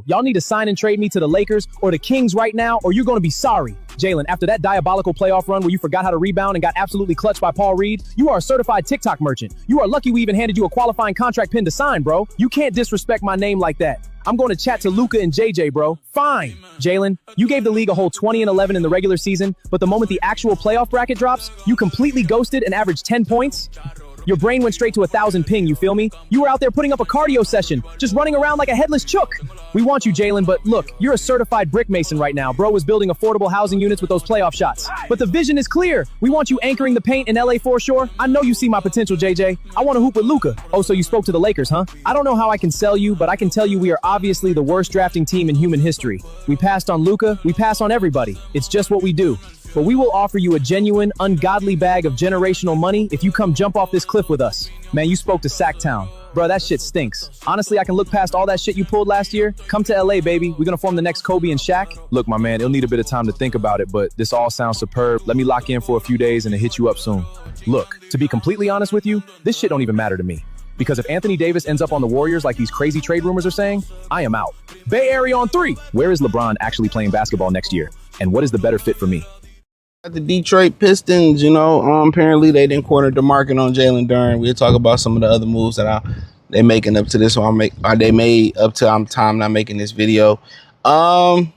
Y'all need to sign and trade me to the Lakers or the Kings right now, or you're going to be sorry. Jalen, after that diabolical playoff run where you forgot how to rebound and got absolutely clutched by Paul Reed, you are a certified TikTok merchant. You are lucky we even handed you a qualifying contract pin to sign, bro. You can't disrespect my name like that. I'm going to chat to Luka and JJ, bro. Fine. Jalen, you gave the league a whole 20-11 in the regular season, but the moment the actual playoff bracket drops, you completely ghosted and averaged 10 points. Your brain went straight to 1,000 ping, you feel me? You were out there putting up a cardio session, just running around like a headless chook. We want you, Jalen, but look, you're a certified brick mason right now. Bro was building affordable housing units with those playoff shots. But the vision is clear. We want you anchoring the paint in LA foreshore. I know you see my potential, JJ. I want to hoop with Luka. Oh, so you spoke to the Lakers, huh? I don't know how I can sell you, but I can tell you we are obviously the worst drafting team in human history. We passed on Luka, we pass on everybody. It's just what we do. But we will offer you a genuine, ungodly bag of generational money if you come jump off this cliff with us. Man, you spoke to Sacktown. Bro, that shit stinks. Honestly, I can look past all that shit you pulled last year. Come to LA, baby. We're gonna form the next Kobe and Shaq. Look, my man, it'll need a bit of time to think about it, but this all sounds superb. Let me lock in for a few days and then hit you up soon. Look, to be completely honest with you, this shit don't even matter to me. Because if Anthony Davis ends up on the Warriors like these crazy trade rumors are saying, I am out. Bay Area on 3. Where is LeBron actually playing basketball next year? And what is the better fit for me? The Detroit Pistons, apparently they didn't corner the market on Jalen Duren. We'll talk about some of the other moves that they making up to this one. They made up to time not making this video. They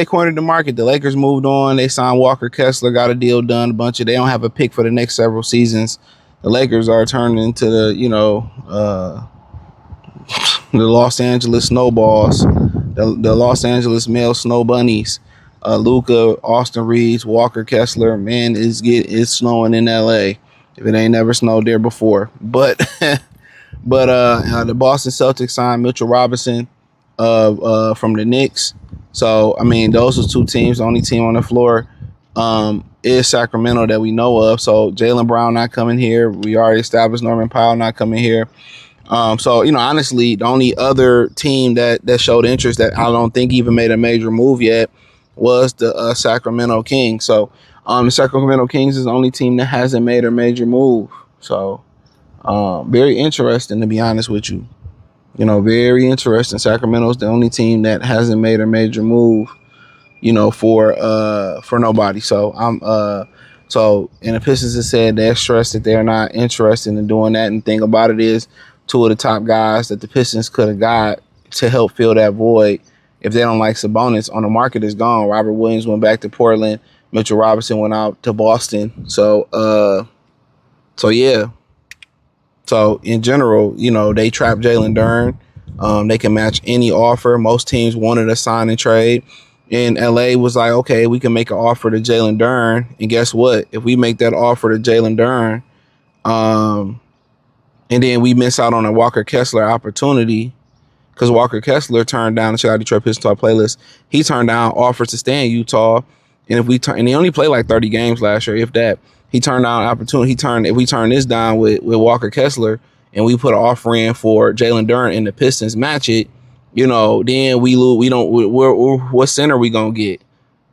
cornered the market. The Lakers moved on. They signed Walker Kessler, got a deal done. They don't have a pick for the next several seasons. The Lakers are turning into the Los Angeles Snowballs, the Los Angeles male snow bunnies. Luka, Austin Reeves, Walker Kessler, man, it's snowing in LA. If it ain't never snowed there before. But the Boston Celtics signed Mitchell Robinson from the Knicks. So, I mean, those are two teams. The only team on the floor is Sacramento that we know of. So Jaylen Brown not coming here. We already established Norman Powell not coming here. Honestly, the only other team that showed interest that I don't think even made a major move yet was the Sacramento Kings. So the Sacramento Kings is the only team that hasn't made a major move. So very interesting, to be honest with you. Very interesting. Sacramento's the only team that hasn't made a major move, for nobody. So and the Pistons have said they're stressed that they're not interested in doing that. And the thing about it is, two of the top guys that the Pistons could have got to help fill that void, if they don't like Sabonis, on the market is gone. Robert Williams went back to Portland. Mitchell Robinson went out to Boston. So yeah. So in general, they trapped Jalen Duren. They can match any offer. Most teams wanted a sign and trade. And LA was like, okay, we can make an offer to Jalen Duren. And guess what? If we make that offer to Jalen Duren, and then we miss out on a Walker Kessler opportunity, because Walker Kessler turned down the Chicago Detroit Pistons to our playlist. He turned down offers to stay in Utah, and and he only played like 30 games last year, if that. He turned down an opportunity. If we turn this down with Walker Kessler, and we put an offer in for Jalen Duren and the Pistons match it, then we lose. We don't. What center are we gonna get?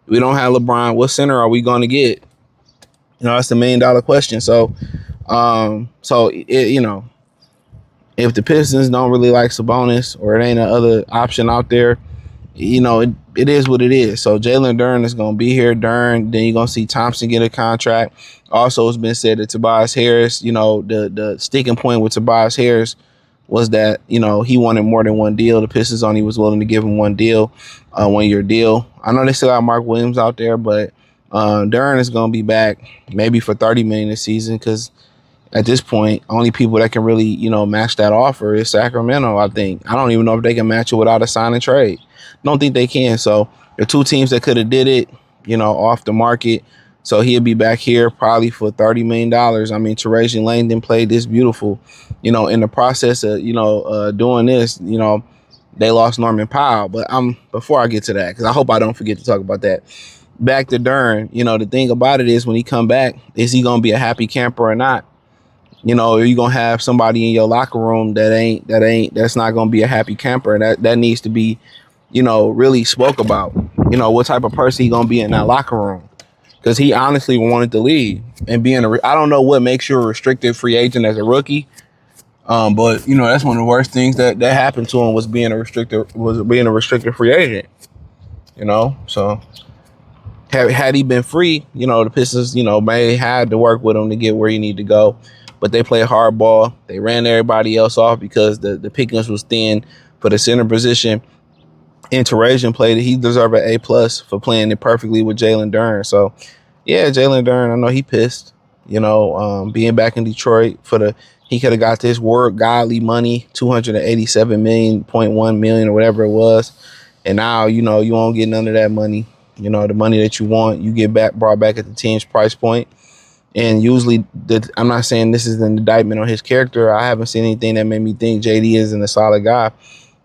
We don't have LeBron. What center are we gonna get? That's the $1 million question. So, if the Pistons don't really like Sabonis, or it ain't another option out there, it is what it is. So Jalen Duren is going to be here. Then you're going to see Thompson get a contract. Also, it's been said that Tobias Harris, the sticking point with Tobias Harris was that, he wanted more than one deal. The Pistons only was willing to give him one deal, 1 year deal. I know they still got Mark Williams out there, but Duren is going to be back maybe for $30 million this season, because at this point, only people that can really, match that offer is Sacramento, I think. I don't even know if they can match it without a sign and trade. Don't think they can. So the two teams that could have did it, off the market. So he'll be back here probably for $30 million. I mean, Trajan Langdon played this beautiful. In the process of, doing this, they lost Norman Powell. But before I get to that, because I hope I don't forget to talk about that. Back to Duren, the thing about it is, when he come back, is he going to be a happy camper or not? Are you gonna have somebody in your locker room that's not gonna be a happy camper? That needs to be, really spoke about. What type of person he gonna be in that locker room? Because he honestly wanted to leave and I don't know what makes you a restricted free agent as a rookie. But you know, that's one of the worst things that happened to him was being a restricted free agent. You know, so had he been free, you know, the Pistons, you know, may had to work with him to get where he need to go. But they played hardball. They ran everybody else off because the pickings was thin for the center position. And Trajan played it. He deserved an A+ for playing it perfectly with Jalen Duren. So, yeah, Jalen Duren, I know he pissed. You know, being back in Detroit he could have got this godly money, 287.1 million or whatever it was. And now, you know, you won't get none of that money. You know, the money that you want, you get brought back at the team's price point. And usually, I'm not saying this is an indictment on his character. I haven't seen anything that made me think JD isn't a solid guy.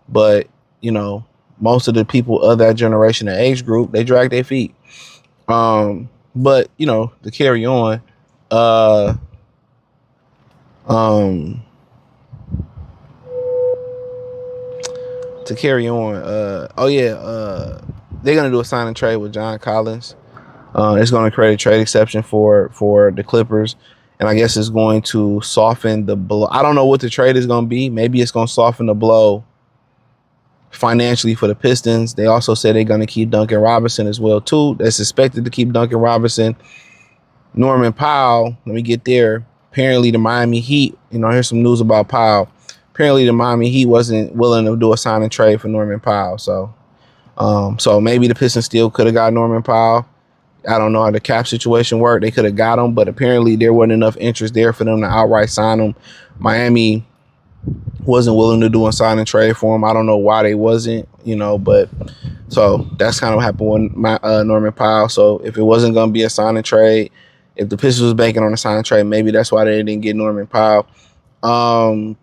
But, you know, most of the people of that generation and age group, they drag their feet. But, you know, to carry on, they're gonna do a sign and trade with John Collins. It's gonna create a trade exception for the Clippers, and I guess it's going to soften the blow. I don't know what the trade is gonna be. Maybe it's gonna soften the blow financially for the Pistons. They also said they're gonna keep Duncan Robinson as well too. They're suspected to keep Duncan Robinson. Norman Powell, let me get there. Apparently the Miami Heat, you know, here's some news about Powell. Apparently the Miami Heat wasn't willing to do a sign and trade for Norman Powell. So maybe the Pistons still could have got Norman Powell. I don't know how the cap situation worked. They could have got him, but apparently there wasn't enough interest there for them to outright sign him. Miami wasn't willing to do a sign and trade for him. I don't know why they wasn't, you know, but so that's kind of what happened with Norman Powell. So if it wasn't going to be a sign and trade, if the Pistons was banking on a sign and trade, maybe that's why they didn't get Norman Powell. I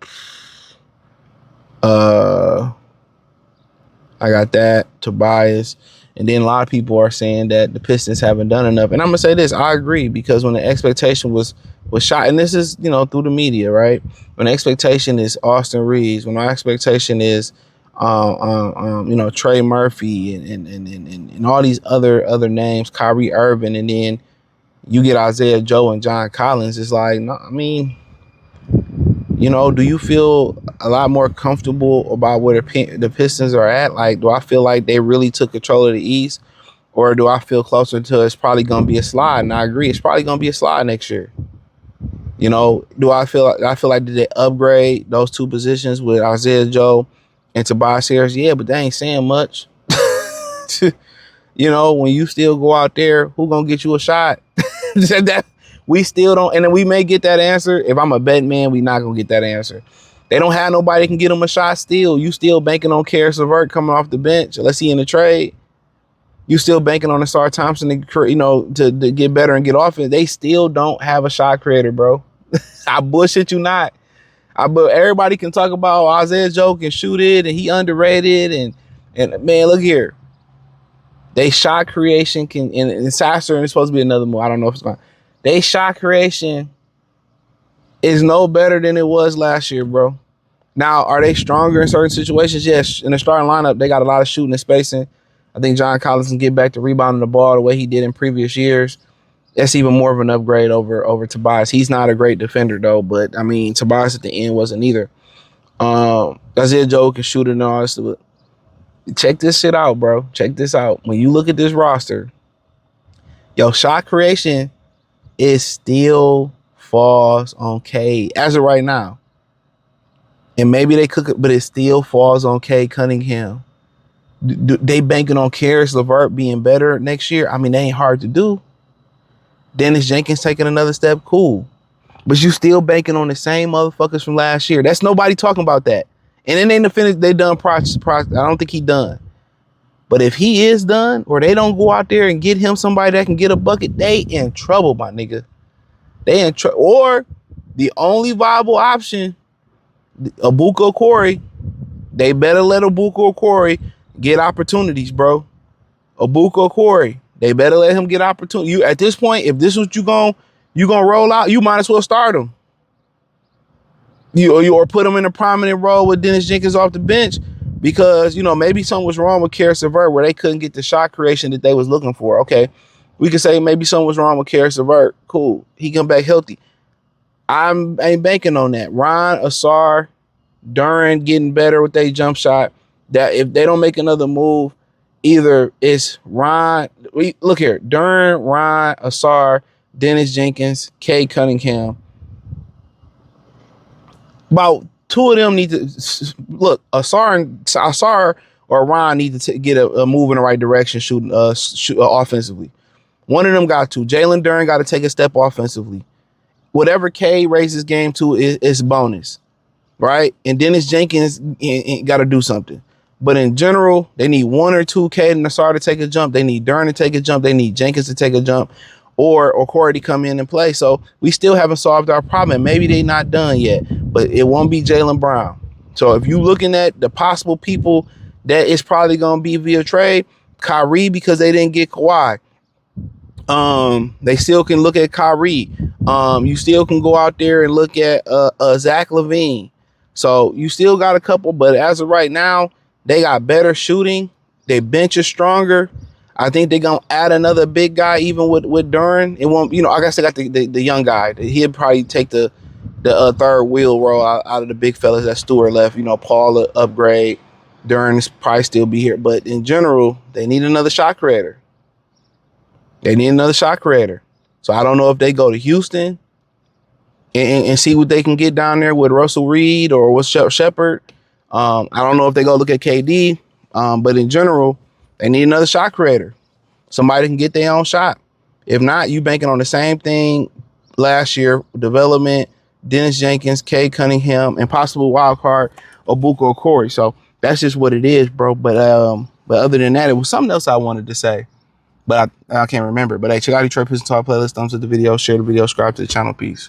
got that, Tobias. And then a lot of people are saying that the Pistons haven't done enough. And I'm going to say this, I agree, because when the expectation was shot, and this is, you know, through the media, right? When the expectation is Austin Reeves, when our expectation is, you know, Trey Murphy and all these other names, Kyrie Irving, and then you get Isaiah Joe and John Collins, it's like, no, I mean, you know, do you feel a lot more comfortable about where the Pistons are at? Like, do I feel like they really took control of the East? Or do I feel closer to it's probably going to be a slide? And I agree, it's probably going to be a slide next year. You know, do I feel like did they upgrade those two positions with Isaiah Joe and Tobias Harris? Yeah, but they ain't saying much. You know, when you still go out there, who going to get you a shot? That we still don't, and then we may get that answer. If I'm a betting man, we not gonna get that answer. They don't have nobody that can get them a shot still. You still banking on Karis LeVert coming off the bench unless he in the trade. You still banking on Asar Thompson to, you know, to get better and get off it. They still don't have a shot creator, bro. I bullshit you not. But everybody can talk about Isaiah Joe can shoot it and he underrated and man, look here. They shot creation can and Sasser and it's supposed to be another move. I don't know if it's going. They shot creation is no better than it was last year, bro. Now, are they stronger in certain situations? Yes. In the starting lineup, they got a lot of shooting and spacing. I think John Collins can get back to rebounding the ball the way he did in previous years. That's even more of an upgrade over Tobias. He's not a great defender, though, but, I mean, Tobias at the end wasn't either. Isaiah Joe can shoot it and all this. Check this shit out, bro. Check this out. When you look at this roster, yo, shot creation it still falls on Cade as of right now. And maybe they cook it, but it still falls on Cade Cunningham. They banking on Karis LeVert being better next year. I mean, they ain't hard to do. Dennis Jenkins taking another step, cool. But you still banking on the same motherfuckers from last year. That's nobody talking about that. And it ain't the finish. They done process. I don't think he done. But if he is done, or they don't go out there and get him somebody that can get a bucket, they in trouble, my nigga. They in trouble. Or the only viable option, Abuka Okori, they better let Abuka Okori get opportunities, bro. Abuka Okori, they better let him get opportunity. You at this point, if this is what you gonna roll out, you might as well start him. You or put him in a prominent role with Dennis Jenkins off the bench. Because, you know, maybe something was wrong with Karis LeVert where they couldn't get the shot creation that they was looking for. Okay, we could say maybe something was wrong with Karis LeVert. Cool. He come back healthy. I ain't banking on that. Ron, Asar, Duren getting better with their jump shot. That if they don't make another move, either it's Ron. Look here, Duren, Ron, Asar, Dennis Jenkins, Kay Cunningham. About two of them need to look. Asar or Ron need to get a move in the right direction, shooting offensively. One of them got to. Jalen Duren got to take a step offensively. Whatever K raises game to is bonus, right? And Dennis Jenkins got to do something. But in general, they need one or two K and Nassar to take a jump. They need Duren to take a jump. They need Jenkins to take a jump, or Corey to come in and play. So we still haven't solved our problem. Maybe they not done yet, but it won't be Jaylen Brown. So if you looking at the possible people that it's probably going to be via trade, Kyrie, because they didn't get Kawhi. They still can look at Kyrie. You still can go out there and look at Zach LaVine. So you still got a couple, but as of right now, they got better shooting. Their bench is stronger. I think they're gonna add another big guy, even with Duren. It won't, I guess they got the young guy. He'll probably take the third wheel role out of the big fellas that Stewart left. Paul upgrade. Duren's probably still be here, but in general, they need another shot creator. So I don't know if they go to Houston and see what they can get down there with Russell Reed or with Shepard. I don't know if they go look at KD, but in general, they need another shot creator. Somebody can get their own shot. If not, you banking on the same thing last year, development, Dennis Jenkins, Kay Cunningham, and possible wild card, Obuka or Corey. So that's just what it is, bro. But other than that, it was something else I wanted to say. But I can't remember. But hey, check out the Detroit Pistons Talk playlist. Thumbs up the video, share the video, subscribe to the channel. Peace.